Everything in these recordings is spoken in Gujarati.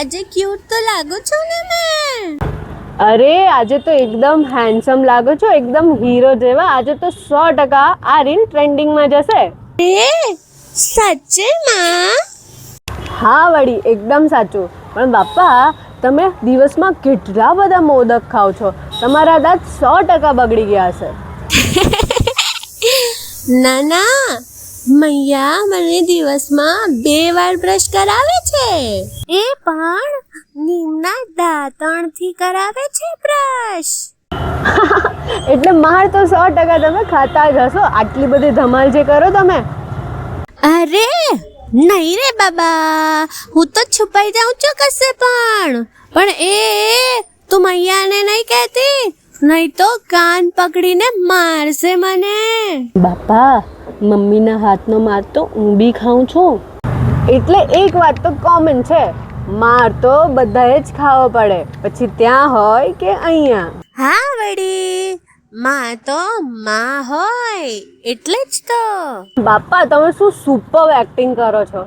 આજે ક્યુટ તો લાગુ છું ને મેં? અરે આજે તો એકદમ હેન્ડસમ લાગો છો, એકદમ હીરો જેવા. આજે તો 100% આ રીલ ટ્રેન્ડિંગમાં જશે. એ સાચેમાં? હા વળી, એકદમ સાચું. પણ બાપા, તમે દિવસમાં કેટલા બધા મોદક ખાઓ છો? તમારા દાંત 100% બગડી ગયા હશે. ના ના, મૈયા મને દિવસમાં 2 વાર બ્રશ કરાવે છે, એ પણ નીમના દાંતણથી કરાવે છે બ્રશ. એટલે માર તો 100% તમે ખાતા જ હશો. આટલી બધી ધમાલ જે કરો તમે. અરે નહીં રે બાબા, હું તો છુપાઈ જાઉં છું કશે પણ એ તું મૈયાને નહીં કહેતી, નહીં તો કાન પકડીને મારશે મને. બાપા, મમ્મીના હાથનો માર તો હું બી ખાઉં છું. એટલે એક વાત તો કોમન છે, માર તો બધાએ જ ખાવો પડે, પછી ત્યાં હોય કે અહીંયા. હા વળી, માં તો માં હોય એટલે જ તો. બાપા, તમે શું સુપર એક્ટિંગ કરો છો.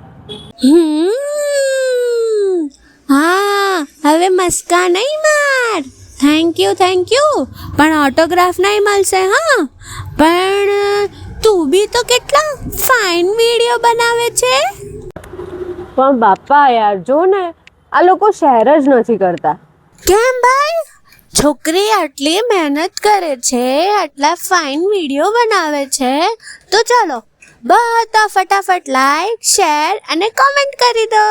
હા, હવે મસ્કા નહીં માર. Thank you. પણ ઓટોગ્રાફ નહીં મળશે હા. પણ તું બી તો કેટલા ફાઇન વિડીયો બનાવે છે. પણ બાપા યાર, જો ને આ લોકો શેર જ નથી કરતા. કેમ ભાઈ? છોકરી આટલી મહેનત કરે છે, આટલા ફાઇન વિડીયો બનાવે છે, તો ચાલો બધા ફટાફટ લાઈક, શેર અને કોમેન્ટ કરી દો.